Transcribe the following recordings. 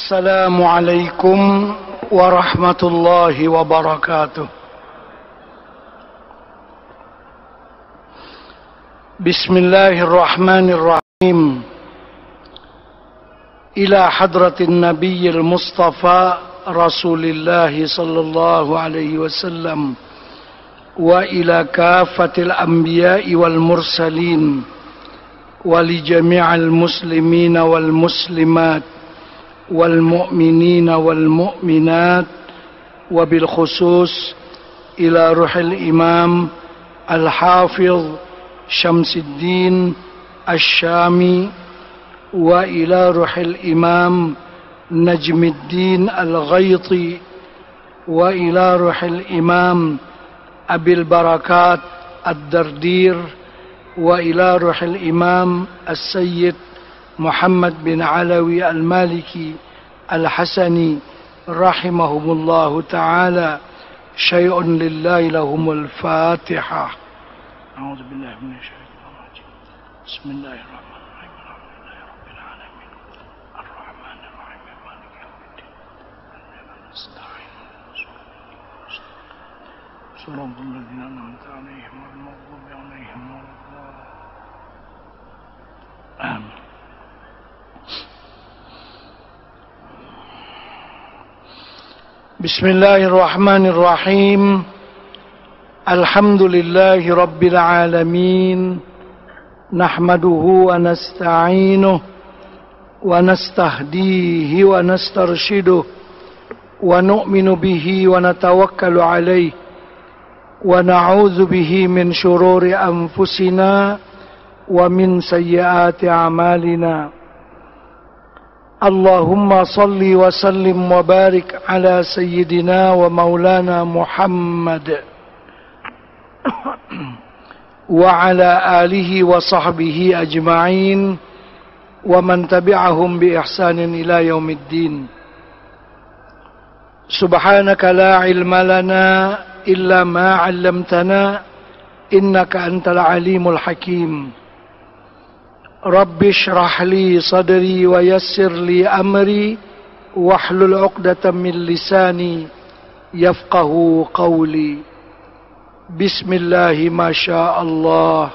السلام عليكم ورحمة الله وبركاته. بسم الله الرحمن الرحيم. إلى حضرة النبي المصطفى رسول الله صلى الله عليه وسلم وإلى كافة الأنبياء والمرسلين ولجميع المسلمين والمسلمات والمؤمنين والمؤمنات وبالخصوص إلى روح الإمام الحافظ شمس الدين الشامي وإلى روح الإمام نجم الدين الغيطي وإلى روح الإمام أبي البركات الدردير وإلى روح الإمام السيد محمد بن علوي المالكي الحسني رحمهم الله تعالى. شيء لله لهم الفاتحة. أعوذ بالله من الشيطان الرجيم. بسم الله الرحمن الرحيم. الحمد لله رب العالمين الرحمن الرحيم مالك يوم الدين إياك نستعين صراط الذين أنعمت عليهم غير المغضوب عليهم ولا الضالين. آمين. بسم الله الرحمن الرحيم. الحمد لله رب العالمين نحمده ونستعينه ونستهديه ونسترشده ونؤمن به ونتوكل عليه ونعوذ به من شرور أنفسنا ومن سيئات أعمالنا. اللهم صل وسلم وبارك على سيدنا ومولانا محمد وعلى آله وصحبه أجمعين ومن تبعهم بإحسان إلى يوم الدين. سبحانك لا علم لنا إلا ما علمتنا إنك أنت العليم الحكيم. رب اشرح لي صدري ويسر لي أمري واحلل عقدة من لساني يفقه قولي. بسم الله ما شاء الله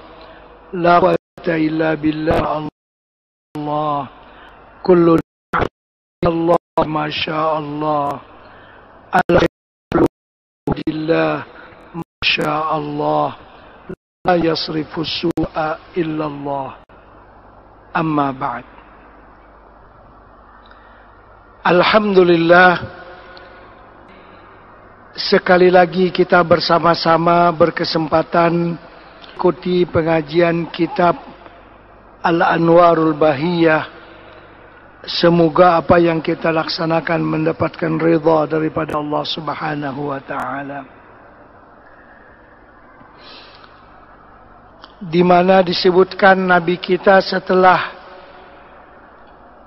لا قوة إلا بالله. الله كل الله ما شاء الله الخير لله ما شاء الله لا يصرف السوء إلا الله. Amma ba'd. Alhamdulillah, sekali lagi kita bersama-sama berkesempatan ikuti pengajian kitab Al-Anwarul Bahiyah. Semoga apa yang kita laksanakan mendapatkan ridha daripada Allah Subhanahu wa taala. Di mana disebutkan Nabi kita setelah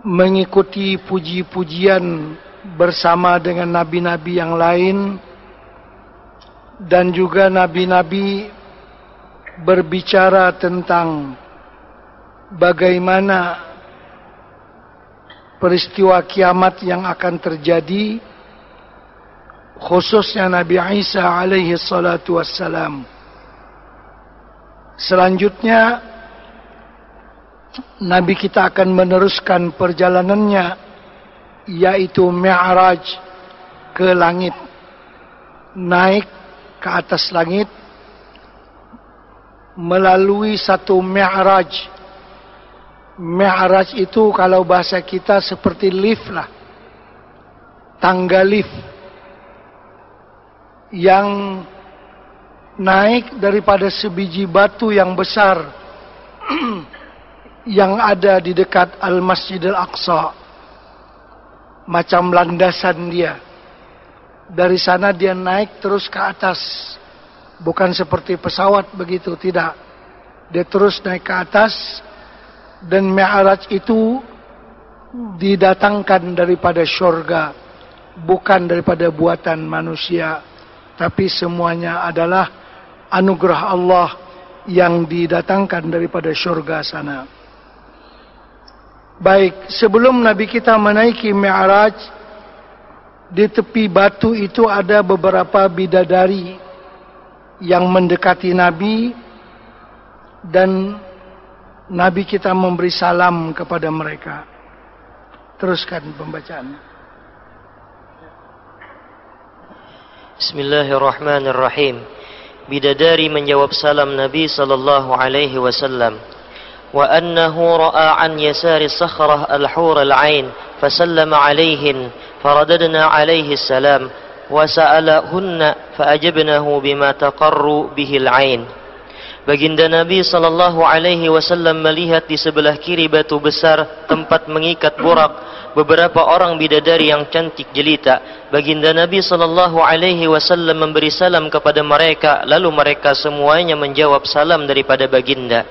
mengikuti puji-pujian bersama dengan nabi-nabi yang lain dan juga nabi-nabi berbicara tentang bagaimana peristiwa kiamat yang akan terjadi, khususnya Nabi Isa alaihi salatu wassalam. Selanjutnya Nabi kita akan meneruskan perjalanannya, yaitu Mi'raj ke langit, naik ke atas langit melalui satu Mi'raj. Mi'raj itu kalau bahasa kita seperti lift lah, tangga lift yang naik daripada sebiji batu yang besar yang ada di dekat Al-Masjidil Aqsa, macam landasan dia. Dari sana dia naik terus ke atas, bukan seperti pesawat begitu, tidak. Dia terus naik ke atas, dan Mi'raj itu didatangkan daripada syurga, bukan daripada buatan manusia, tapi semuanya adalah anugerah Allah yang didatangkan daripada syurga sana. Baik, sebelum Nabi kita menaiki Mi'raj, di tepi batu itu ada beberapa bidadari yang mendekati Nabi, dan Nabi kita memberi salam kepada mereka. Teruskan pembacaannya. Bismillahirrahmanirrahim. Bidadari menjawab salam Nabi sallallahu alaihi wasallam. Wa annahu ra'a an yasari sakhrah al-hur al-ain fasallama alaihin faradadna alaihi salam wa sa'alahunna faajabnahu bima taqarru bihi al-ain. Baginda Nabi sallallahu alaihi wasallam melihat di sebelah kiri batu besar tempat mengikat burak beberapa orang bidadari yang cantik jelita. Baginda Nabi sallallahu alaihi wasallam memberi salam kepada mereka, lalu mereka semuanya menjawab salam daripada baginda.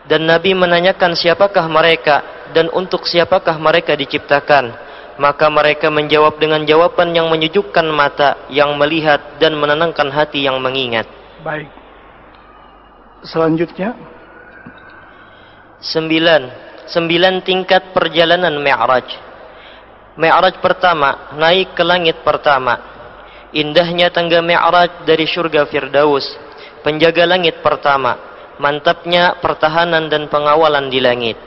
Dan Nabi menanyakan siapakah mereka dan untuk siapakah mereka diciptakan. Maka mereka menjawab dengan jawaban yang menyejukkan mata yang melihat dan menenangkan hati yang mengingat. Baik. Selanjutnya 9 tingkat perjalanan Mi'raj. Mi'raj pertama, naik ke langit pertama. Indahnya tangga Mi'raj dari surga Firdaus. Penjaga langit pertama. Mantapnya pertahanan dan pengawalan di langit.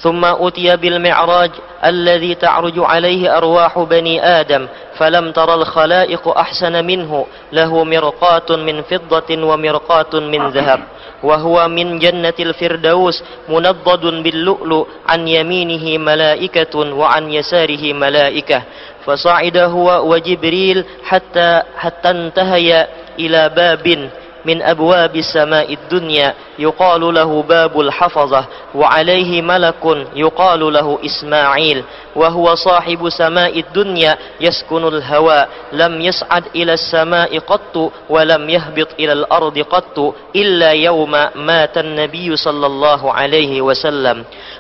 Thumma utiya bil mi'raj alladhi ta'ruju alaihi arwahu bani Adam falam taral khalaiqu ahsana minhu lahu mirqatun min fiddatin wa mirqatun min dhahab wa huwa min jannatil firdaus munaddadun bil lu'lu an yaminihi malaikatun wa an yasarihi malaikah fasa'ida huwa wa Jibril hatta intahaya ila babin من أبواب السماء الدنيا يقال له باب الحفظة وعليه ملك يقال له إسماعيل وهو صاحب سماء الدنيا يسكن الهواء لم يصعد إلى السماء قط ولم يهبط إلى الأرض قط إلا يوم مات النبي صلى الله عليه وسلم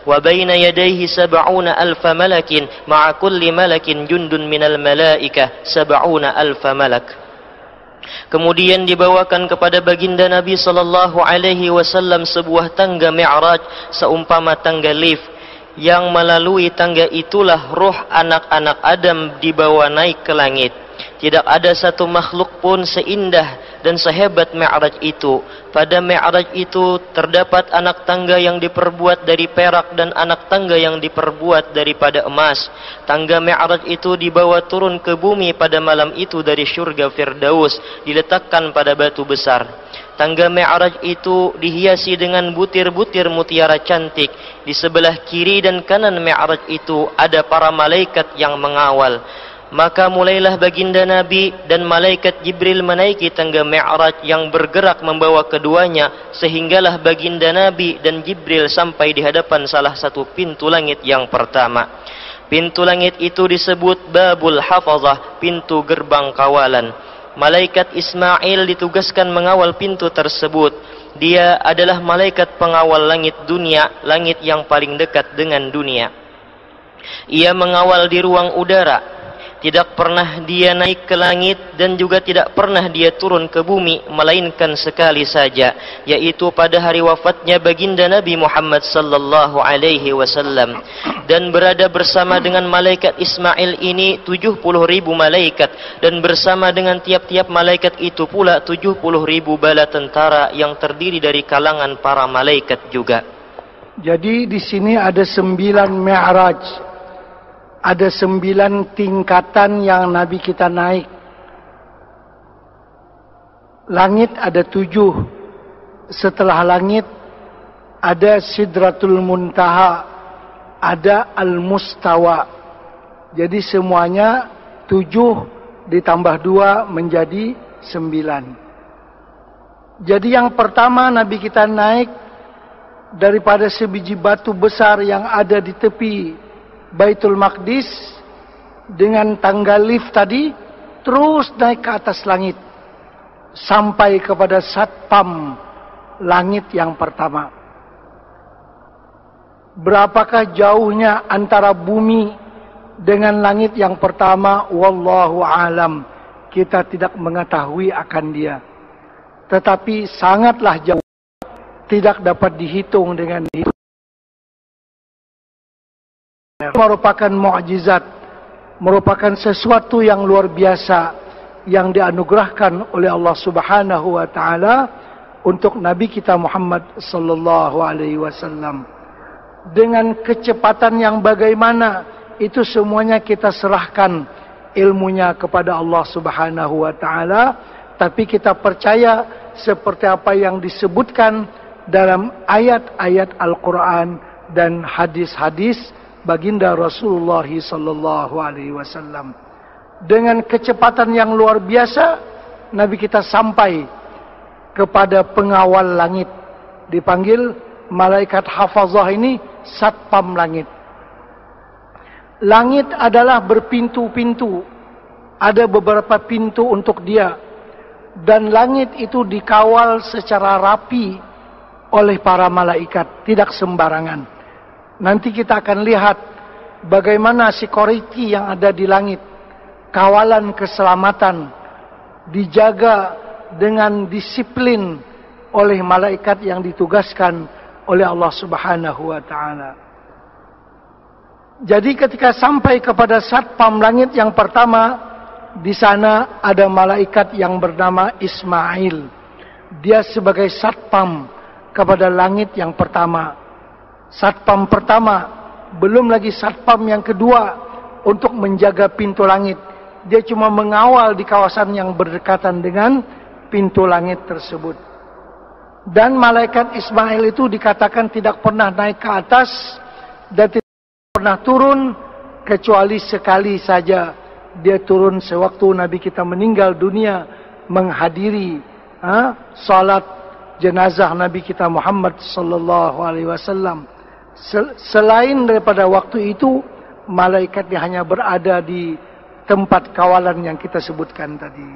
وبين يديه 70,000 ملك مع كل ملك جند من الملائكة 70,000 ملك. Kemudian dibawakan kepada baginda Nabi sallallahu alaihi wasallam sebuah tangga Mi'raj seumpama tangga lift, yang melalui tangga itulah ruh anak-anak Adam dibawa naik ke langit. Tidak ada satu makhluk pun seindah dan sehebat Mi'raj itu. Pada Mi'raj itu terdapat anak tangga yang diperbuat dari perak dan anak tangga yang diperbuat daripada emas. Tangga Mi'raj itu dibawa turun ke bumi pada malam itu dari surga Firdaus, diletakkan pada batu besar. Tangga Mi'raj itu dihiasi dengan butir-butir mutiara cantik. Di sebelah kiri dan kanan Mi'raj itu ada para malaikat yang mengawal. Maka mulailah baginda Nabi dan malaikat Jibril menaiki tangga Mi'raj yang bergerak membawa keduanya, sehinggalah baginda Nabi dan Jibril sampai di hadapan salah satu pintu langit yang pertama. Pintu langit itu disebut Babul Hafazah, pintu gerbang kawalan. Malaikat Ismail ditugaskan mengawal pintu tersebut. Dia adalah malaikat pengawal langit dunia, langit yang paling dekat dengan dunia. Ia mengawal di ruang udara. Tidak pernah dia naik ke langit dan juga tidak pernah dia turun ke bumi, melainkan sekali saja, yaitu pada hari wafatnya baginda Nabi Muhammad sallallahu alaihi wasallam. Dan berada bersama dengan malaikat Ismail ini 70.000 malaikat, dan bersama dengan tiap-tiap malaikat itu pula 70.000 bala tentara yang terdiri dari kalangan para malaikat juga. Jadi di sini ada 9 Mi'raj. Ada 9 tingkatan yang Nabi kita naik. Langit ada 7. Setelah langit ada Sidratul Muntaha, ada Al-Mustawa. Jadi semuanya 7 ditambah 2 menjadi 9. Jadi yang pertama Nabi kita naik daripada sebiji batu besar yang ada di tepi Baitul Maqdis dengan tangga lift tadi, terus naik ke atas langit sampai kepada satpam langit yang pertama. Berapakah jauhnya antara bumi dengan langit yang pertama? Wallahu alam, kita tidak mengetahui akan dia. Tetapi sangatlah jauh, tidak dapat dihitung dengan hitung. merupakan mukjizat, merupakan sesuatu yang luar biasa yang dianugerahkan oleh Allah Subhanahu wa taala untuk Nabi kita Muhammad sallallahu alaihi wasallam. Dengan kecepatan yang bagaimana, itu semuanya kita serahkan ilmunya kepada Allah Subhanahu wa taala, tapi kita percaya seperti apa yang disebutkan dalam ayat-ayat Al-Qur'an dan hadis-hadis baginda Rasulullah sallallahu alaihi wasallam. Dengan kecepatan yang luar biasa, Nabi kita sampai kepada pengawal langit. Dipanggil malaikat hafazah ini satpam langit. Langit adalah berpintu-pintu. Ada beberapa pintu untuk dia. Dan langit itu dikawal secara rapi oleh para malaikat. Tidak sembarangan. Nanti kita akan lihat bagaimana security yang ada di langit. Kawalan keselamatan dijaga dengan disiplin oleh malaikat yang ditugaskan oleh Allah Subhanahu wa taala. Jadi ketika sampai kepada satpam langit yang pertama, di sana ada malaikat yang bernama Ismail. Dia sebagai satpam kepada langit yang pertama. Satpam pertama, belum lagi satpam yang kedua untuk menjaga pintu langit. Dia cuma mengawal di kawasan yang berdekatan dengan pintu langit tersebut. Dan malaikat Ismail itu dikatakan tidak pernah naik ke atas dan tidak pernah turun, kecuali sekali saja dia turun sewaktu Nabi kita meninggal dunia, menghadiri salat jenazah Nabi kita Muhammad sallallahu alaihi wasallam. Selain daripada waktu itu, malaikatnya hanya berada di tempat kawalan yang kita sebutkan tadi.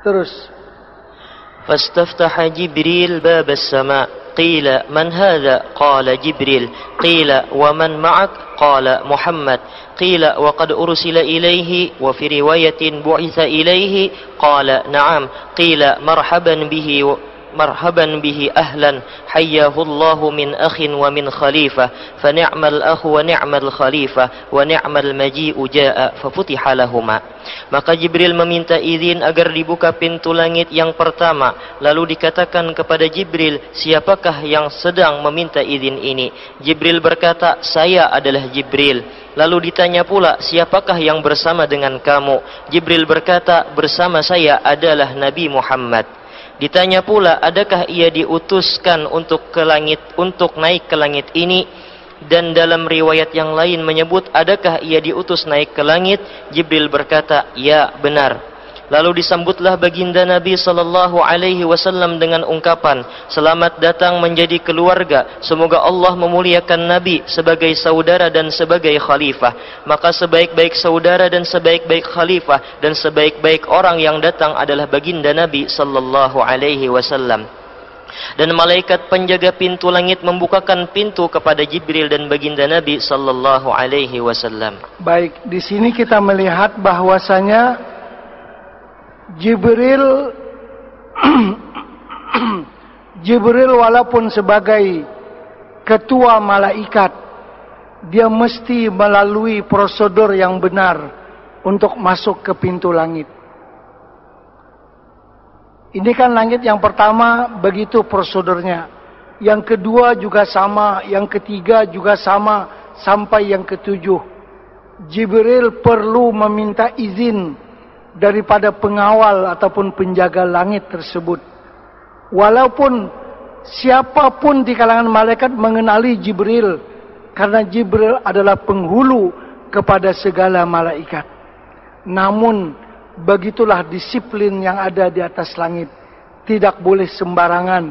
Terus. فاستفتح جبريل باب السماء قيل من هذا قال جبريل قيل ومن معك قال محمد قيل وقد أرسل إليه وفي رواية بعث إليه قال نعم قيل مرحبا به أهلا حياه الله من أخ ومن خليفة فنعم الأخ ونعم الخليفة ونعم المجيء جاء ففتح لهما. Maka Jibril meminta izin agar dibuka pintu langit yang pertama. Lalu dikatakan kepada Jibril, siapakah yang sedang meminta izin ini? Jibril berkata, saya adalah Jibril. Lalu ditanya pula, siapakah yang bersama dengan kamu? Jibril berkata, bersama saya adalah Nabi Muhammad. Ditanya pula, adakah ia diutuskan untuk naik ke langit ini? Dan dalam riwayat yang lain menyebut, adakah ia diutus naik ke langit? Jibril berkata, ya benar. Lalu disambutlah baginda Nabi sallallahu alaihi wasallam dengan ungkapan, selamat datang menjadi keluarga. Semoga Allah memuliakan Nabi sebagai saudara dan sebagai khalifah. Maka sebaik-baik saudara dan sebaik-baik khalifah dan sebaik-baik orang yang datang adalah baginda Nabi sallallahu alaihi wasallam. Dan malaikat penjaga pintu langit membukakan pintu kepada Jibril dan baginda Nabi sallallahu alaihi wasallam. Baik, di sini kita melihat bahwasanya Jibril walaupun sebagai ketua malaikat, dia mesti melalui prosedur yang benar untuk masuk ke pintu langit. Ini kan langit yang pertama, begitu prosedurnya. Yang kedua juga sama, yang ketiga juga sama, sampai yang ketujuh. Jibril perlu meminta izin daripada pengawal ataupun penjaga langit tersebut. Walaupun siapapun di kalangan malaikat mengenali Jibril, karena Jibril adalah penghulu kepada segala malaikat. Namun begitulah disiplin yang ada di atas langit. Tidak boleh sembarangan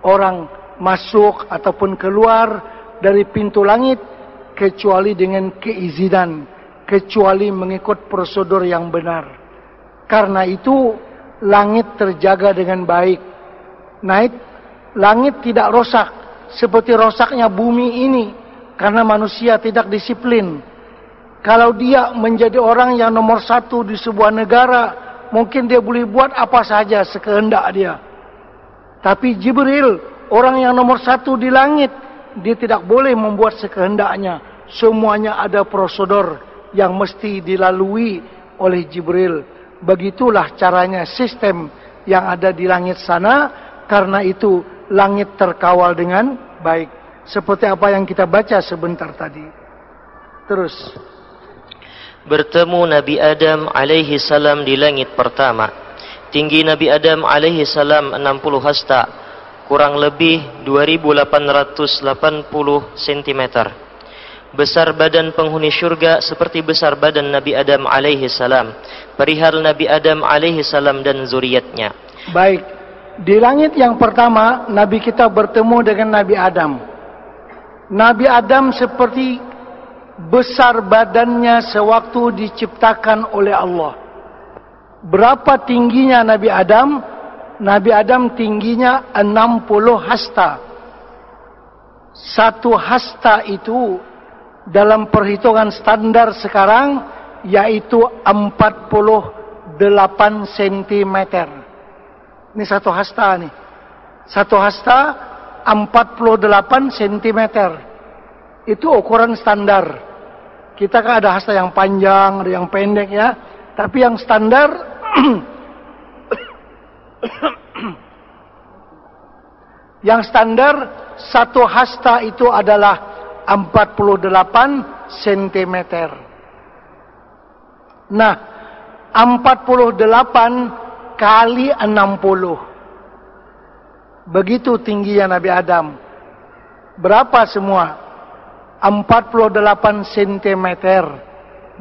orang masuk ataupun keluar dari pintu langit kecuali dengan keizinan, kecuali mengikut prosedur yang benar. Karena itu langit terjaga dengan baik. Langit tidak rosak seperti rosaknya bumi ini karena manusia tidak disiplin. Kalau dia menjadi orang yang nomor satu di sebuah negara, mungkin dia boleh buat apa saja sekehendak dia. Tapi Jibril, orang yang nomor satu di langit, dia tidak boleh membuat sekehendaknya. Semuanya ada prosedur yang mesti dilalui oleh Jibril. Begitulah caranya sistem yang ada di langit sana. Karena itu langit terkawal dengan baik. Seperti apa yang kita baca sebentar tadi. Terus. Bertemu Nabi Adam alaihi salam di langit pertama. Tinggi Nabi Adam alaihi salam 60 hasta, kurang lebih 2880 cm. Besar badan penghuni syurga seperti besar badan Nabi Adam alaihi salam. Perihal Nabi Adam alaihi salam dan zuriatnya. Baik, di langit yang pertama Nabi kita bertemu dengan Nabi Adam. Nabi Adam seperti besar badannya sewaktu diciptakan oleh Allah. Berapa tingginya Nabi Adam? Nabi Adam tingginya 60 hasta. Satu hasta itu dalam perhitungan standar sekarang yaitu 48 cm. Ini satu hasta nih. Satu hasta 48 cm. Itu ukuran standar. Kita kan ada hasta yang panjang, ada yang pendek ya. Tapi yang standar yang standar satu hasta itu adalah 48 cm. Nah, 48 kali 60. Begitu tingginya Nabi Adam. Berapa semua? 48 cm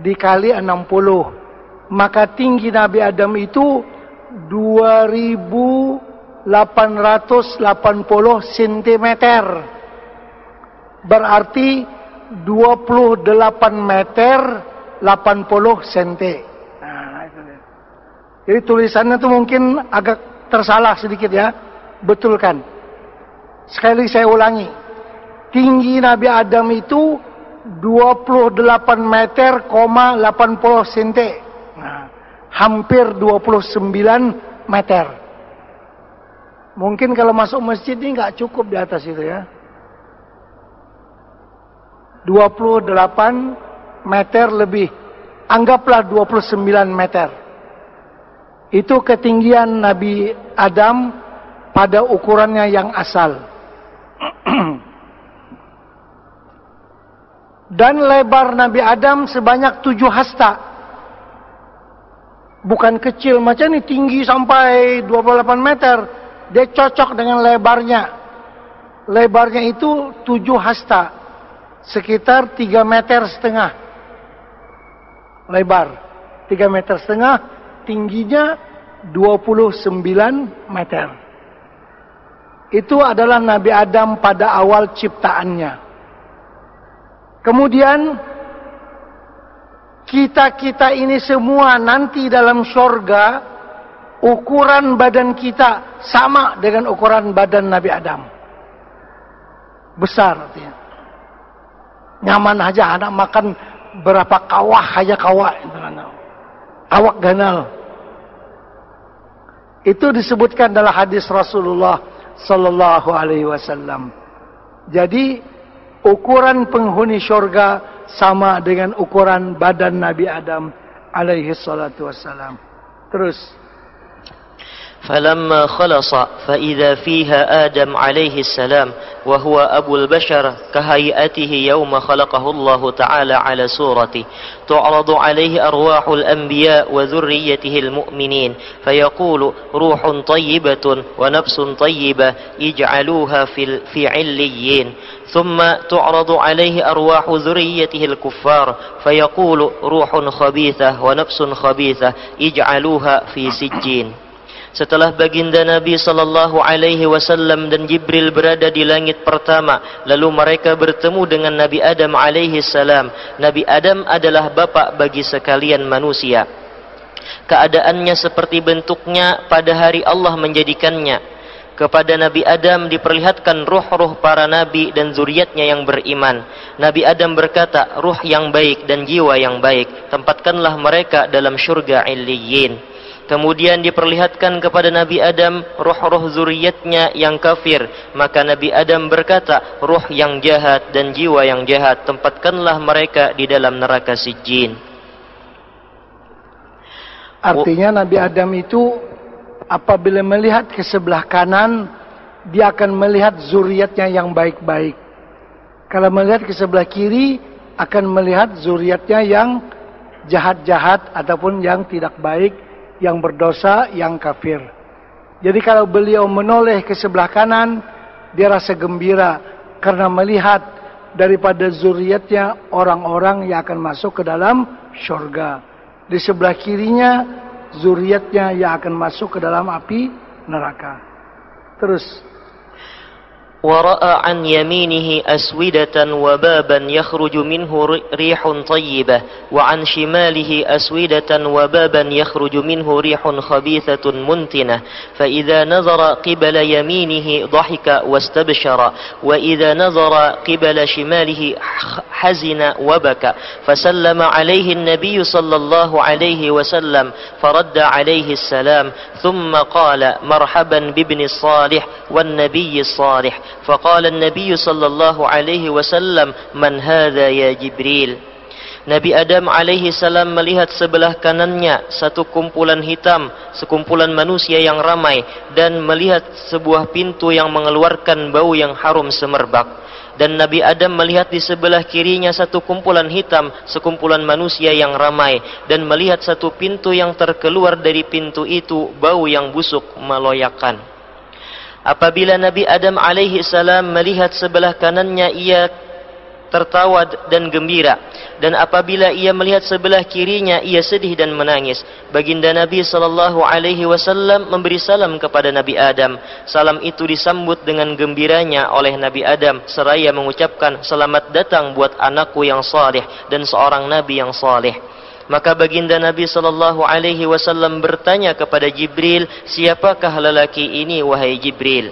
dikali 60. Maka tinggi Nabi Adam itu 2880 cm. Berarti 28 meter 80 cm. Nah, itu dia. Jadi tulisannya tuh mungkin agak tersalah sedikit ya. Betulkan. Sekali saya ulangi. Tinggi Nabi Adam itu 28 meter, 80 cm. Nah, hampir 29 meter. Mungkin kalau masuk masjid ini nggak cukup di atas itu ya. 28 meter lebih. Anggaplah 29 meter. Itu ketinggian Nabi Adam pada ukurannya yang asal. Dan lebar Nabi Adam sebanyak 7 hasta. Bukan kecil, macam ini tinggi sampai 28 meter. Dia cocok dengan lebarnya. Lebarnya itu 7 hasta. Sekitar 3 meter setengah. Lebar. 3 meter setengah. Tingginya 29 meter. Itu adalah Nabi Adam pada awal ciptaannya. Kemudian kita ini semua nanti dalam surga ukuran badan kita sama dengan ukuran badan Nabi Adam. Besar artinya. Nyaman aja anak makan berapa kawah aja kawah. Awak ganal. Itu disebutkan dalam hadis Rasulullah sallallahu alaihi wasallam. Jadi ukuran penghuni syurga sama dengan ukuran badan Nabi Adam alaihi salatu wassalam. Terus. فلما خلص فإذا فيها آدم عليه السلام وهو أبو البشر كهيئته يوم خلقه الله تعالى على صورته تعرض عليه أرواح الأنبياء وذريته المؤمنين فيقول روح طيبة ونفس طيبة اجعلوها في عليين ثم تعرض عليه أرواح ذريته الكفار فيقول روح خبيثة ونفس خبيثة اجعلوها في سجين. Setelah baginda Nabi sallallahu alaihi wasallam dan Jibril berada di langit pertama, lalu mereka bertemu dengan Nabi Adam alaihi salam. Nabi Adam adalah bapa bagi sekalian manusia. Keadaannya seperti bentuknya pada hari Allah menjadikannya. Kepada Nabi Adam diperlihatkan ruh-ruh para nabi dan zuriatnya yang beriman. Nabi Adam berkata, ruh yang baik dan jiwa yang baik, tempatkanlah mereka dalam syurga Illiyin. Kemudian diperlihatkan kepada Nabi Adam ruh-ruh zuriyatnya yang kafir. Maka Nabi Adam berkata, ruh yang jahat dan jiwa yang jahat, tempatkanlah mereka di dalam neraka Sijjin. Artinya Nabi Adam itu apabila melihat ke sebelah kanan, dia akan melihat zuriatnya yang baik-baik. Kalau melihat ke sebelah kiri, akan melihat zuriatnya yang jahat-jahat ataupun yang tidak baik, yang berdosa, yang kafir. Jadi kalau beliau menoleh ke sebelah kanan, dia rasa gembira karena melihat daripada zuriatnya orang-orang yang akan masuk ke dalam syurga. Di sebelah kirinya zuriatnya yang akan masuk ke dalam api neraka. Terus ورأى عن يمينه أسودة وبابا يخرج منه ريح طيبة وعن شماله أسودة وبابا يخرج منه ريح خبيثة منتنة فإذا نظر قبل يمينه ضحك واستبشر وإذا نظر قبل شماله حزن وبكى فسلم عليه النبي صلى الله عليه وسلم فرد عليه السلام ثم قال مرحبا بابن الصالح والنبي الصالح فقال النبي صلى الله عليه وسلم من هذا يا جبريل. Nabi Adam alaihi salam melihat sebelah kanannya satu kumpulan hitam, sekumpulan manusia yang ramai, dan melihat sebuah pintu yang mengeluarkan bau yang harum semerbak. Dan Nabi Adam melihat di sebelah kirinya satu kumpulan hitam, sekumpulan manusia yang ramai, dan melihat satu pintu yang terkeluar dari pintu itu bau yang busuk meloyakan. Apabila Nabi Adam alaihi salam melihat sebelah kanannya, ia tertawa dan gembira, dan apabila ia melihat sebelah kirinya, ia sedih dan menangis. Baginda Nabi sallallahu alaihi wasallam memberi salam kepada Nabi Adam. Salam itu disambut dengan gembiranya oleh Nabi Adam seraya mengucapkan, selamat datang buat anakku yang saleh dan seorang nabi yang saleh. Maka baginda Nabi sallallahu alaihi wasallam bertanya kepada Jibril, siapakah lelaki ini wahai Jibril?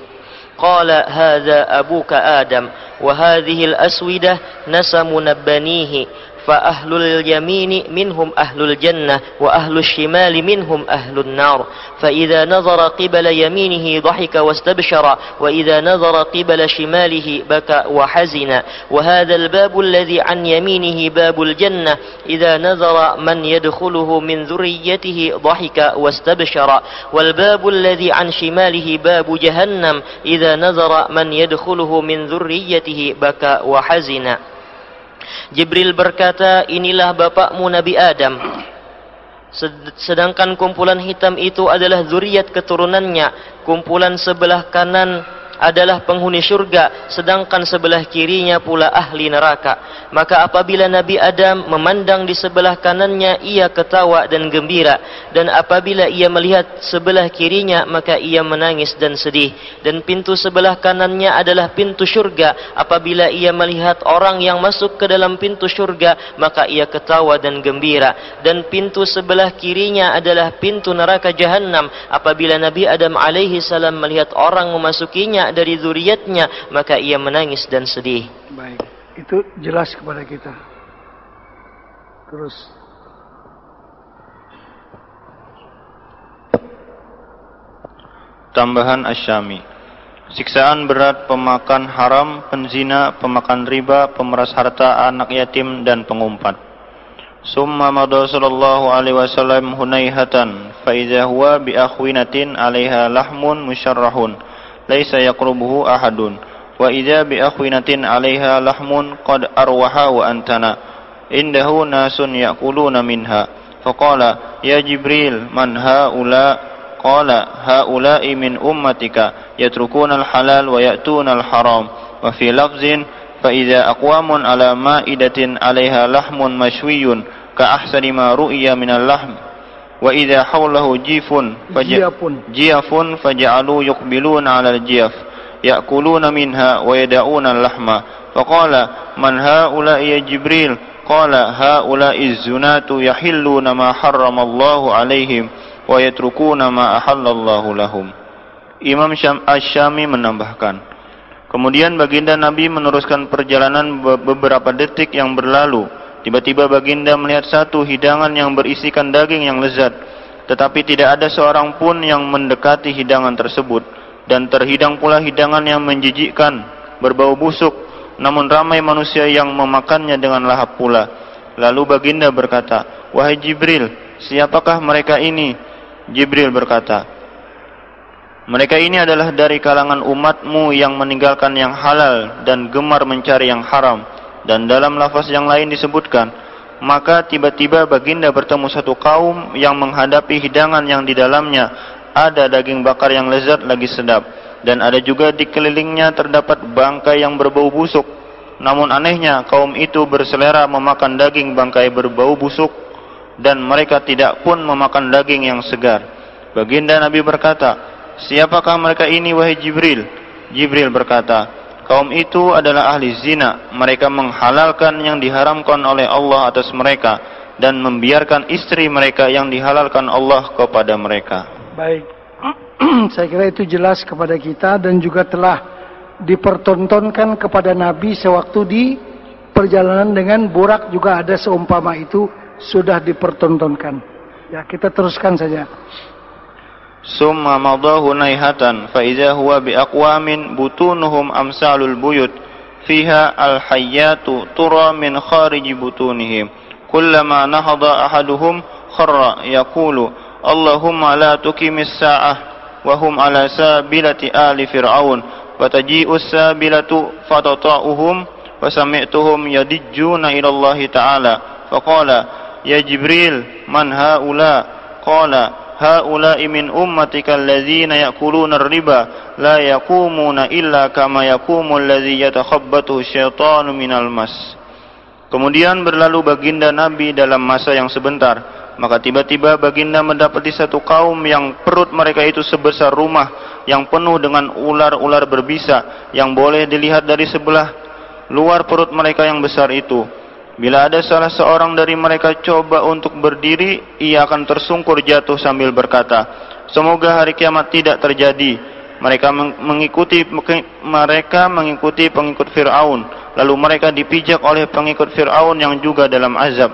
Qala hadza abuka Adam wa hadhihi al-aswidah nasamu nabbanihi fa ahlul yamini minhum ahlul jannah wa ahlul shimali minhum ahlun nar fa idza nazara qibala yaminihi dhahika wastabshara wa idza nazara qibala shimalihi baka wa hazina wa hadha al-bab alladhi an yaminihi babul jannah idza nazara man yadkhuluhu min dhurriyyatihi dhahika wastabshara wal bab alladhi an shimalihi babu jahannam idza nazara man yadkhuluhu min dhurriyyatihi baka wa hazina. Jibril berkata, inilah bapakmu Nabi Adam. Sedangkan kumpulan hitam itu adalah zuriat keturunannya. Kumpulan sebelah kanan adalah penghuni syurga, sedangkan sebelah kirinya pula ahli neraka. Maka apabila Nabi Adam memandang di sebelah kanannya, ia ketawa dan gembira, dan apabila ia melihat sebelah kirinya, maka ia menangis dan sedih. Dan pintu sebelah kanannya adalah pintu syurga. Apabila ia melihat orang yang masuk ke dalam pintu syurga, maka ia ketawa dan gembira. Dan pintu sebelah kirinya adalah pintu neraka Jahannam. Apabila Nabi Adam alaihi salam melihat orang memasukinya dari zuriatnya, maka ia menangis dan sedih. Baik, itu jelas kepada kita. Terus tambahan Asy-Syami. Siksaan berat pemakan haram, penzina, pemakan riba, pemeras harta anak yatim dan pengumpat. Summa madha sallallahu alaihi wasallam hunaihatan fa idza huwa bi akhwinatin 'alaiha lahmun musyarrahun laisa yaqrubuhu ahadun wa idza bi akhwinatin 'alaiha lahmun qad arwaha wa antana indahu nasun yaquluna minha faqala ya Jibril man haula qala haula'i min ummatika yatrukuna al-halal wa ya'tuna al-haram wa fi lafzin fa idza aqwamun 'ala ma'idatin 'alaiha lahmun mashwiyun ka ahsani ma ru'iya min al-lahm wa idza hawlahu jiyafun faj'alu yuqbiluna 'ala al-jiyaf ya'kuluna minha wa yad'una al-lahma faqala man haula'i ya Jibril qala haula'i az-zunatu yahilluna ma harrama Allahu 'alaihim wa yatrukuna ma ahallallahu lahum. Imam Asy-Syami menambahkan, kemudian baginda Nabi meneruskan perjalanan beberapa detik yang berlalu. Tiba-tiba baginda melihat satu hidangan yang berisikan daging yang lezat. tetapi tidak ada seorang pun yang mendekati hidangan tersebut, dan terhidang pula hidangan yang menjijikkan, berbau busuk, namun ramai manusia yang memakannya dengan lahap pula. Lalu baginda berkata, "Wahai Jibril, siapakah mereka ini?" Jibril berkata, "Mereka ini adalah dari kalangan umatmu yang meninggalkan yang halal dan gemar mencari yang haram." Dan dalam lafaz yang lain disebutkan, maka tiba-tiba baginda bertemu satu kaum yang menghadapi hidangan yang di dalamnya ada daging bakar yang lezat lagi sedap, dan ada juga di kelilingnya terdapat bangkai yang berbau busuk. Namun anehnya kaum itu berselera memakan daging bangkai berbau busuk, dan mereka tidak pun memakan daging yang segar. Baginda Nabi berkata, "Siapakah mereka ini, wahai Jibril?" Jibril berkata, "Kaum itu adalah ahli zina. Mereka menghalalkan yang diharamkan oleh Allah atas mereka, dan membiarkan istri mereka yang dihalalkan Allah kepada mereka." Baik, saya kira itu jelas kepada kita dan juga telah dipertontonkan kepada Nabi sewaktu di perjalanan dengan Burak juga ada seumpama itu sudah dipertontonkan. Ya, kita teruskan saja. Summa madahu naihatan fa idza huwa bi aqwamin butunuhum amsalul buyut fiha al hayyatu tura min khariji butunihim kullama nahada ahaduhum kharra yaqulu Allahumma la tuqimis sa'ah wa hum ala sabilati ali fir'aun fataji'u sabilatu fatata'uhum wa sami'tuhum yadijjuna ila Allah ta'ala faqala ya Jibril man haula qala haula'i min ummatika alladzina ya'kuluna ar-riba la yaqumuna illa kama yaqumu alladzi yatakhabbathu syaitanu minal mas. Kemudian berlalu baginda Nabi dalam masa yang sebentar, maka tiba-tiba baginda mendapati satu kaum yang perut mereka itu sebesar rumah yang penuh dengan ular-ular berbisa yang boleh dilihat dari sebelah luar perut mereka yang besar itu. Bila ada salah seorang dari mereka coba untuk berdiri, ia akan tersungkur jatuh sambil berkata, "Semoga hari kiamat tidak terjadi." Mereka mengikuti pengikut Fir'aun, lalu mereka dipijak oleh pengikut Fir'aun yang juga dalam azab.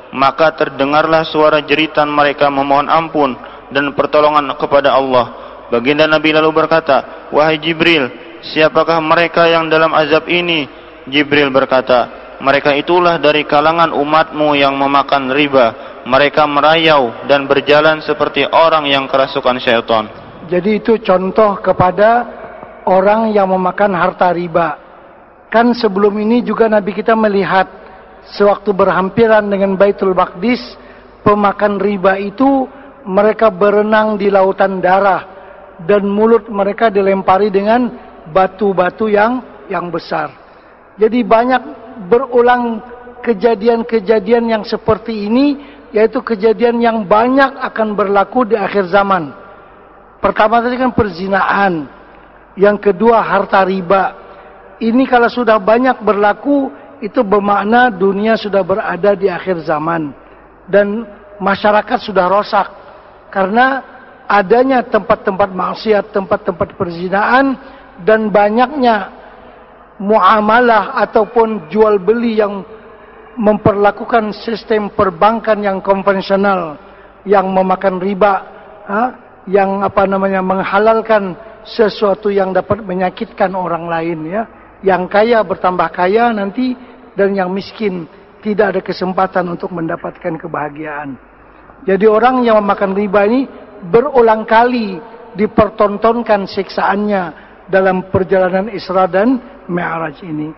Maka terdengarlah suara jeritan mereka memohon ampun dan pertolongan kepada Allah. Baginda Nabi lalu berkata, "Wahai Jibril, siapakah mereka yang dalam azab ini?" Jibril berkata, "Mereka itulah dari kalangan umatmu yang memakan riba. Mereka merayau dan berjalan seperti orang yang kerasukan syaitan." Jadi itu contoh kepada orang yang memakan harta riba. Kan sebelum ini juga Nabi kita melihat sewaktu berhampiran dengan Baitul Maqdis, pemakan riba itu mereka berenang di lautan darah dan mulut mereka dilempari dengan batu-batu yang besar. Jadi banyak berulang kejadian-kejadian yang seperti ini, yaitu kejadian yang banyak akan berlaku di akhir zaman. Pertama tadi kan perzinaan, yang kedua harta riba. Ini kalau sudah banyak berlaku, itu bermakna dunia sudah berada di akhir zaman dan masyarakat sudah rosak karena adanya tempat-tempat maksiat, tempat-tempat perzinaan, dan banyaknya muamalah ataupun jual beli yang memperlakukan sistem perbankan yang konvensional, yang memakan riba, yang menghalalkan sesuatu yang dapat menyakitkan orang lain, ya. Yang kaya bertambah kaya nanti, dan yang miskin tidak ada kesempatan untuk mendapatkan kebahagiaan. Jadi orang yang memakan riba ini berulang kali dipertontonkan siksaannya dalam perjalanan Isra dan Mi'raj ini.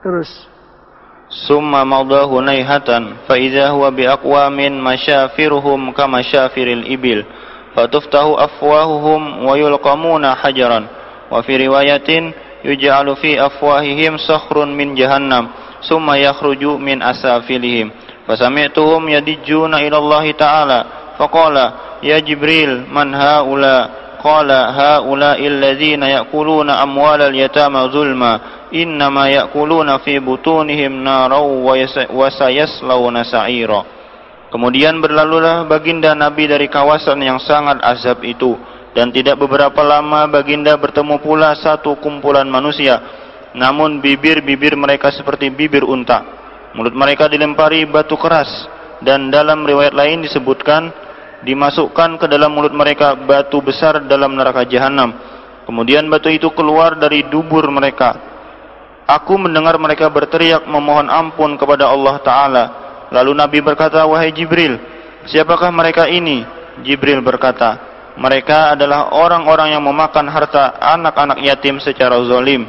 Terus. Summa madahu naihatan fa idza huwa bi aqwamin masyafiruhum kama syafiril ibil fatuftahu afwahuhum wa yulqamuna hajaran wa fi riwayatin yuj'alu fi afwahihim sakhrun min jahannam summa yakhruju min asafilihim fasami'tuhum yadijjuna ila Allah ta'ala faqala ya Jibril man haula qala haula'i alladhina ya'kuluna amwalal yatama zulma innama ya'kuluna fi butunihim naraw wa sayaslawna sa'ira. Kemudian berlalulah baginda Nabi dari kawasan yang sangat azab itu, dan tidak beberapa lama baginda bertemu pula satu kumpulan manusia, namun bibir-bibir mereka seperti bibir unta. Mulut mereka dilempari batu keras, dan dalam riwayat lain disebutkan dimasukkan ke dalam mulut mereka batu besar dalam neraka jahanam. Kemudian batu itu keluar dari dubur mereka. Aku mendengar mereka berteriak memohon ampun kepada Allah Ta'ala. Lalu Nabi berkata, wahai Jibril, siapakah mereka ini? Jibril berkata, mereka adalah orang-orang yang memakan harta anak-anak yatim secara zalim.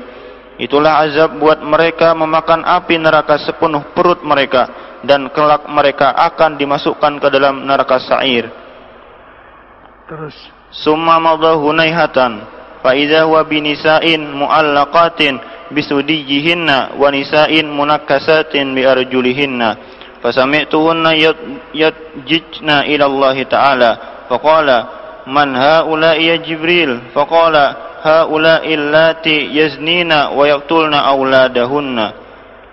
Itulah azab buat mereka memakan api neraka sepenuh perut mereka, dan kelak mereka akan dimasukkan ke dalam neraka sa'ir. Terus. Summa madha hunaihatan fa idza huwa binisa'in mu'allaqatin bisudiyihinna wa nisa'in munakkasatin bi arjulihinna fasami'tuhunna yajjna ila Allah Ta'ala faqala man haula'i ya Jibril faqala haula'i allati yaznina wa yaqtulna auladahunna.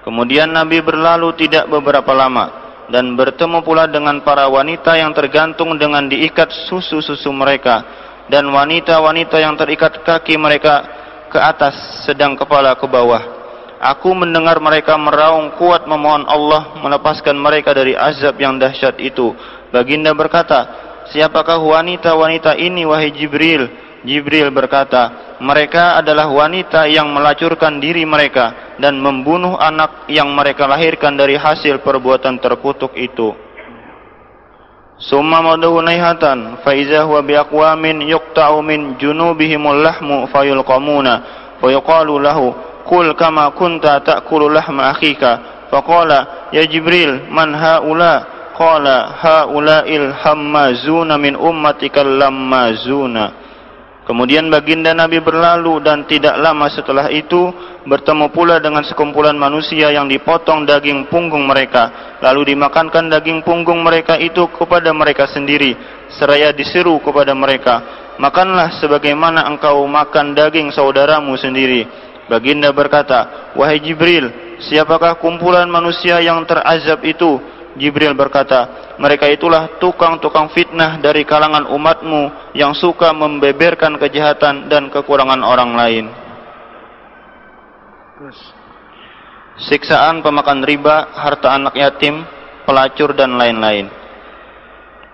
Kemudian Nabi berlalu tidak beberapa lama dan bertemu pula dengan para wanita yang tergantung dengan diikat susu-susu mereka dan wanita-wanita yang terikat kaki mereka ke atas sedang kepala ke bawah. Aku mendengar mereka meraung kuat memohon Allah melepaskan mereka dari azab yang dahsyat itu. Baginda berkata, siapakah wanita-wanita ini wahai Jibril? Jibril berkata, mereka adalah wanita yang melacurkan diri mereka dan membunuh anak yang mereka lahirkan dari hasil perbuatan terkutuk itu. Summa madahu naihatan fa iza huwa biaqwamin yuqta'u min junubihimul lahmu fayulqamuna fa yuqalu lahu qul kama kunta ta'kulu lahma akhika faqala ya Jibril man haula qala haula'il hammazuna min ummatikal lammazuna. Kemudian baginda Nabi berlalu dan tidak lama setelah itu bertemu pula dengan sekumpulan manusia yang dipotong daging punggung mereka, lalu dimakankan daging punggung mereka itu kepada mereka sendiri, seraya diseru kepada mereka, makanlah sebagaimana engkau makan daging saudaramu sendiri. Baginda berkata, wahai Jibril, siapakah kumpulan manusia yang terazab itu? Jibril berkata, mereka itulah tukang-tukang fitnah dari kalangan umatmu yang suka membeberkan kejahatan dan kekurangan orang lain. Siksaan pemakan riba, harta anak yatim, pelacur dan lain-lain.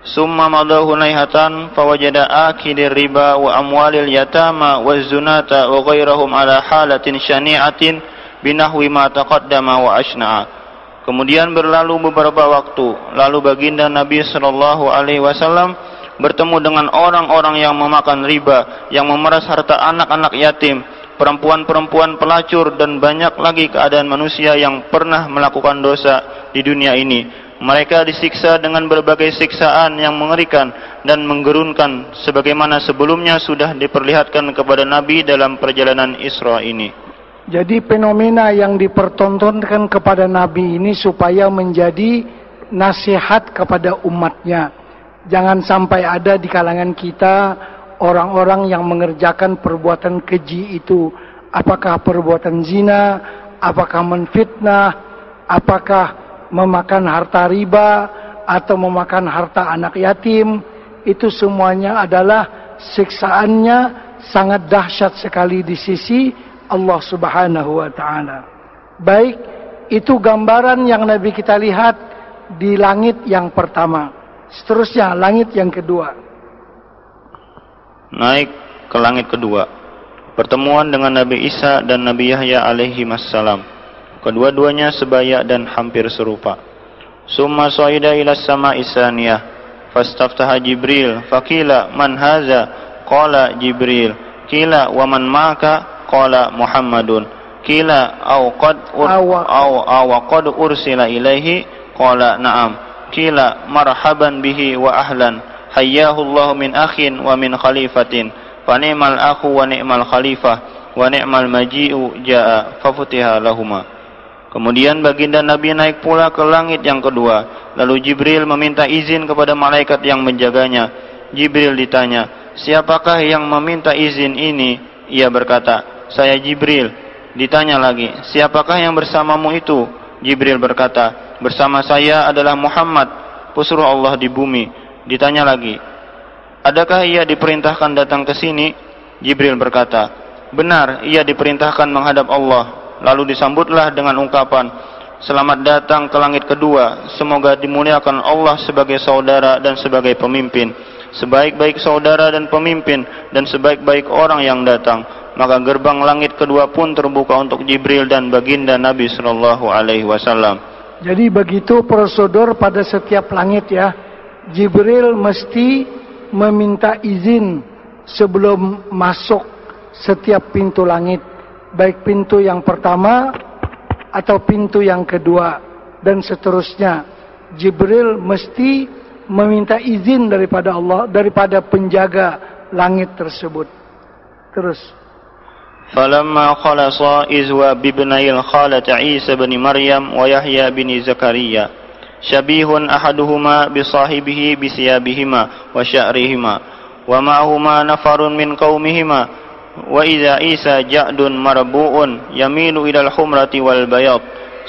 Summa madahu naihatan fawajada akidir riba wa amwalil yatama wa zunata wa ghairahum ala halatin syani'atin binahwi ma taqaddama wa ashna'a. Kemudian berlalu beberapa waktu, lalu baginda Nabi sallallahu alaihi wasallam bertemu dengan orang-orang yang memakan riba, yang memeras harta anak-anak yatim, perempuan-perempuan pelacur dan banyak lagi keadaan manusia yang pernah melakukan dosa di dunia ini. Mereka disiksa dengan berbagai siksaan yang mengerikan dan menggerunkan sebagaimana sebelumnya sudah diperlihatkan kepada Nabi dalam perjalanan Isra ini. Jadi fenomena yang dipertontonkan kepada Nabi ini supaya menjadi nasihat kepada umatnya. Jangan sampai ada di kalangan kita orang-orang yang mengerjakan perbuatan keji itu. Apakah perbuatan zina, apakah menfitnah, apakah memakan harta riba, atau memakan harta anak yatim. Itu semuanya adalah siksaannya sangat dahsyat sekali di sisi Allah Subhanahu wa ta'ala. Baik, itu gambaran yang Nabi kita lihat di langit yang pertama. Seterusnya langit yang kedua. Naik ke langit kedua. Pertemuan dengan Nabi Isa dan Nabi Yahya alaihi wassalam. Kedua-duanya sebaya dan hampir serupa. Summa sa'ida ila sama'i saniyah fastaftaha Jibril faqila man haza qala Jibril qila wa man maka qala Muhammadun qila aw qad ursila ilaihi qala na'am qila marhaban bihi wa ahlan hayyahu Allah min akhin wa min khalifatin fa ni'mal akhu wa ni'mal khalifah wa ni'mal maji'u jaa fa futiha lahuma. Kemudian baginda Nabi naik pula ke langit yang kedua, lalu Jibril meminta izin kepada malaikat yang menjaganya. Jibril ditanya, siapakah yang meminta izin ini? Ia berkata, saya Jibril. Ditanya lagi, siapakah yang bersamamu itu? Jibril berkata, bersama saya adalah Muhammad, pesuruh Allah di bumi. Ditanya lagi, adakah ia diperintahkan datang ke sini? Jibril berkata, benar, ia diperintahkan menghadap Allah. Lalu disambutlah dengan ungkapan, Selamat datang ke langit kedua. Semoga dimuliakan Allah sebagai saudara dan sebagai pemimpin, sebaik-baik saudara dan pemimpin, dan sebaik-baik orang yang datang. Maka gerbang langit kedua pun terbuka untuk Jibril dan baginda Nabi sallallahu alaihi wasallam. Jadi begitu prosedur pada setiap langit ya. Jibril mesti meminta izin sebelum masuk setiap pintu langit, baik pintu yang pertama atau pintu yang kedua dan seterusnya. Jibril mesti meminta izin daripada Allah, daripada penjaga langit tersebut. Terus. Falamma khalasa izwa bibnayil khalat Isa bin Maryam wa Yahya bin Zakaria, syabihun ahaduhuma bisahibihi bisiyabihima wa sya'rihima, wa ma'ahuma nafarun min qaumihima, wa idza Isa ja'dun marbu'un yamilu ilal humrati wal bayad,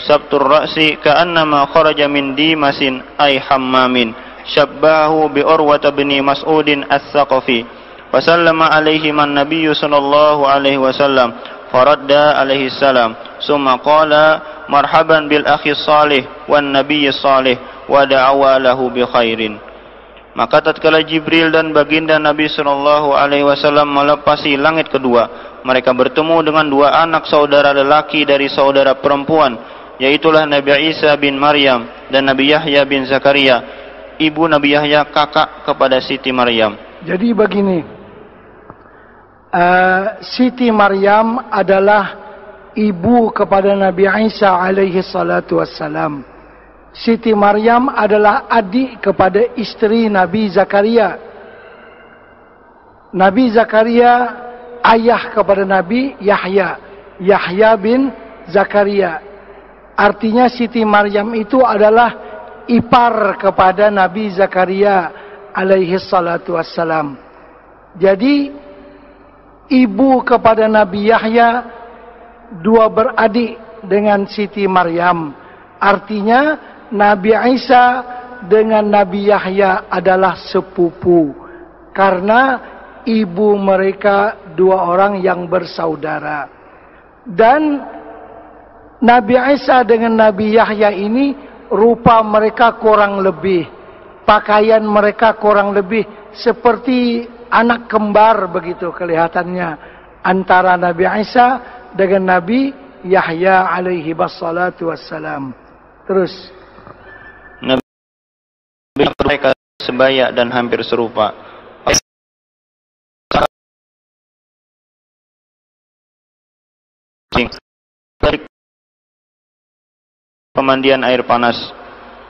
sabtur ra'si ka'annama kharaja min dimasin ay hammamin, syabbahu bi Urwata bin Mas'udin as-Saqafi. Fasallama alaihi man nabiyyu sallallahu alaihi wasallam, faradda alaihi salam, summa qala marhaban bil akhi salih wan nabiyyi salih wa da'awa lahu bi khairin. Maka tatkala Jibril dan baginda Nabi sallallahu alaihi wasallam melepasi langit kedua, mereka bertemu dengan dua anak saudara lelaki dari saudara perempuan, yaitulah Nabi Isa bin Maryam dan Nabi Yahya bin Zakaria, ibu Nabi Yahya kakak kepada Siti Maryam. Jadi begini, Siti Maryam adalah ibu kepada Nabi Isa alaihi salatu wassalam. Siti Maryam adalah adik kepada istri Nabi Zakaria. Nabi Zakaria ayah kepada Nabi Yahya, Yahya bin Zakaria. Artinya Siti Maryam itu adalah ipar kepada Nabi Zakaria alaihi salatu wassalam. Jadi ibu kepada Nabi Yahya, dua beradik dengan Siti Maryam. Artinya Nabi Isa dengan Nabi Yahya adalah sepupu, karena ibu mereka dua orang yang bersaudara. Dan Nabi Isa dengan Nabi Yahya ini rupa mereka kurang lebih, pakaian mereka kurang lebih seperti anak kembar begitu kelihatannya antara Nabi Isa dengan Nabi Yahya alaihi wassalatu wassalam. Terus Nabi mereka sebaya dan hampir serupa. Pemandian air panas.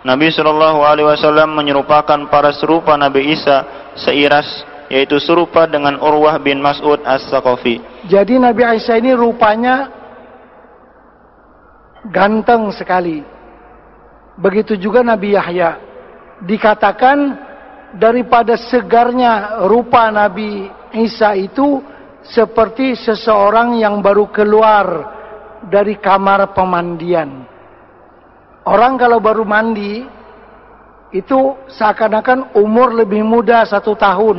Nabi sallallahu alaihi wasallam menyerupakan para serupa Nabi Isa seiras, yaitu serupa dengan Urwah bin Mas'ud as-Saqafi. Jadi Nabi Isa ini rupanya ganteng sekali. Begitu juga Nabi Yahya. Dikatakan daripada segarnya rupa Nabi Isa itu seperti seseorang yang baru keluar dari kamar pemandian. Orang kalau baru mandi itu seakan-akan umur lebih muda 1 tahun.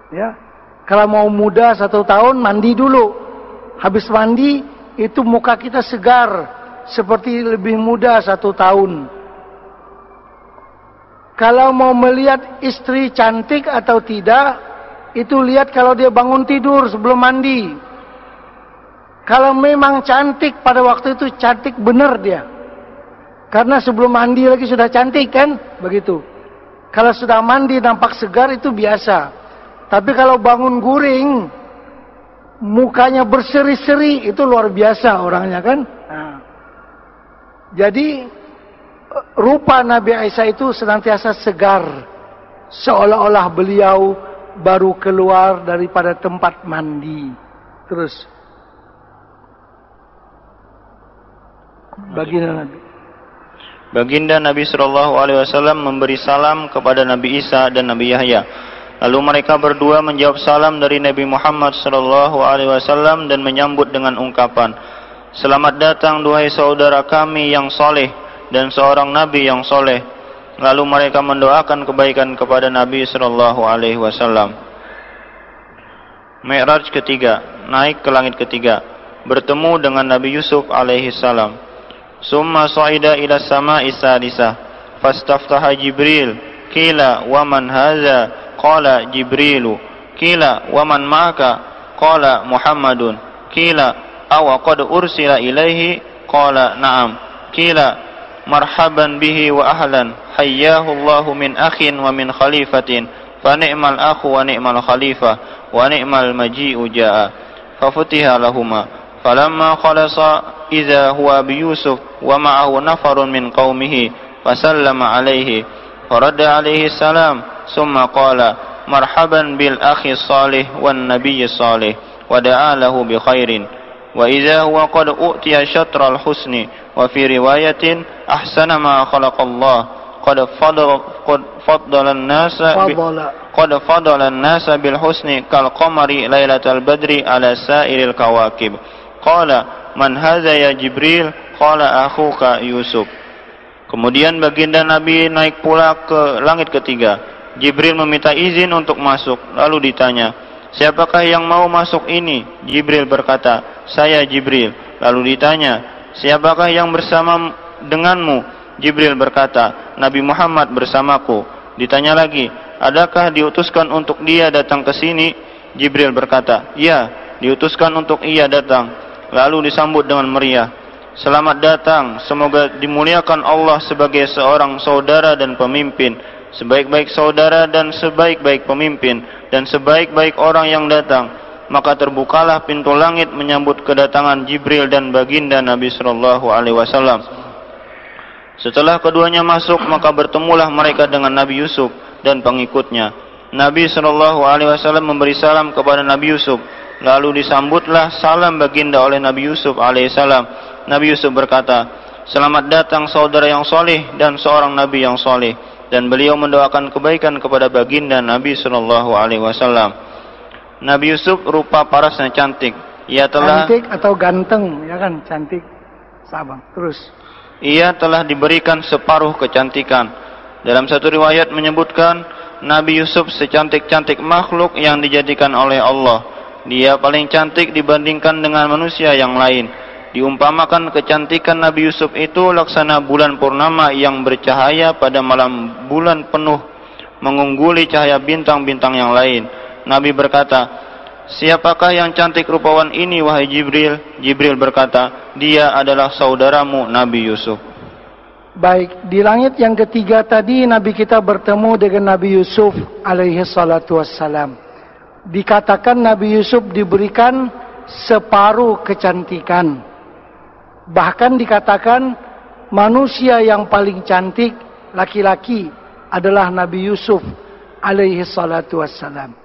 Ya, kalau mau muda 1 tahun mandi dulu. Habis mandi itu muka kita segar seperti lebih muda 1 tahun. Kalau mau melihat istri cantik atau tidak, itu lihat kalau dia bangun tidur sebelum mandi. Kalau memang cantik pada waktu itu cantik benar dia. Karena sebelum mandi lagi sudah cantik kan? Begitu. Kalau sudah mandi nampak segar itu biasa. Tapi kalau bangun guring, mukanya berseri-seri, itu luar biasa orangnya kan? Nah. Jadi rupa Nabi Isa itu senantiasa segar. Seolah-olah beliau baru keluar daripada tempat mandi. Terus. Baginda Nabi sallallahu alaihi wasallam memberi salam kepada Nabi Isa dan Nabi Yahya. Lalu mereka berdua menjawab salam dari Nabi Muhammad sallallahu alaihi wasallam dan menyambut dengan ungkapan, "Selamat datang duhai saudara kami yang soleh dan seorang nabi yang soleh." Lalu mereka mendoakan kebaikan kepada Nabi sallallahu alaihi wasallam. Mi'raj ketiga, naik ke langit ketiga, bertemu dengan Nabi Yusuf alaihi salam. Summa sa'ida ila sama'i sadisah fastaftaha Jibril. Qila wa man hadza? Qala Jibrilu. Qila wa man ma'aka? Qala Muhammadun. Qila aw qad ursila ilaihi? Qala na'am. Qila marhaban bihi wa ahlan, hayyahu Allahu min akhin wa min khalifatin, fa ni'mal akhu wa ni'mal khalifah wa ni'mal maji'u jaa. Fafutiha lahuma falamma khalasa idza huwa bi Yusuf wa ma'ahu nafarun min qaumihi fasallama alaihi faradda alaihi salam summa qala marhaban bil akhi salih wan nabiyyi salih wa da'a lahu bi khairin wa idza huwa qad utiya syatral husni wa fi riwayatin ahsana ma khalaqallah qad faddala an-nasa bil husni kal qamari lailatal badri ala sairil kawakib. Qala man hadza ya Jibril? Qala akhuka Yusuf. Kemudian baginda Nabi naik pula ke langit ketiga. Jibril meminta izin untuk masuk, lalu ditanya, siapakah yang mau masuk ini? Jibril berkata, saya Jibril. Lalu ditanya, siapakah yang bersama denganmu? Jibril berkata, Nabi Muhammad bersamaku. Ditanya lagi, adakah diutuskan untuk dia datang ke sini? Jibril berkata, ya, diutuskan untuk ia datang. Lalu disambut dengan meriah, selamat datang, semoga dimuliakan Allah sebagai seorang saudara dan pemimpin, sebaik-baik saudara dan sebaik-baik pemimpin, dan sebaik-baik orang yang datang. Maka terbukalah pintu langit menyambut kedatangan Jibril dan baginda Nabi sallallahu alaihi wasallam. Setelah keduanya masuk, maka bertemulah mereka dengan Nabi Yusuf dan pengikutnya. Nabi sallallahu alaihi wasallam memberi salam kepada Nabi Yusuf. Lalu disambutlah salam baginda oleh Nabi Yusuf alaihissalam. Nabi Yusuf berkata, selamat datang saudara yang soleh dan seorang Nabi yang soleh. Dan beliau mendoakan kebaikan kepada baginda Nabi sallallahu alaihi wasallam. Nabi Yusuf rupa parasnya cantik. Ia telah cantik atau ganteng, ya kan, cantik. Sabar. Terus. Ia telah diberikan separuh kecantikan. Dalam satu riwayat menyebutkan Nabi Yusuf secantik-cantik makhluk yang dijadikan oleh Allah. Dia paling cantik dibandingkan dengan manusia yang lain. Diumpamakan kecantikan Nabi Yusuf itu laksana bulan purnama yang bercahaya pada malam bulan penuh, mengungguli cahaya bintang-bintang yang lain. Nabi berkata, siapakah yang cantik rupawan ini wahai Jibril? Jibril berkata, dia adalah saudaramu Nabi Yusuf. Baik, di langit yang ketiga tadi Nabi kita bertemu dengan Nabi Yusuf alaihi salatu wassalam. Dikatakan Nabi Yusuf diberikan separuh kecantikan. Bahkan dikatakan manusia yang paling cantik laki-laki adalah Nabi Yusuf alaihi salatu wassalam.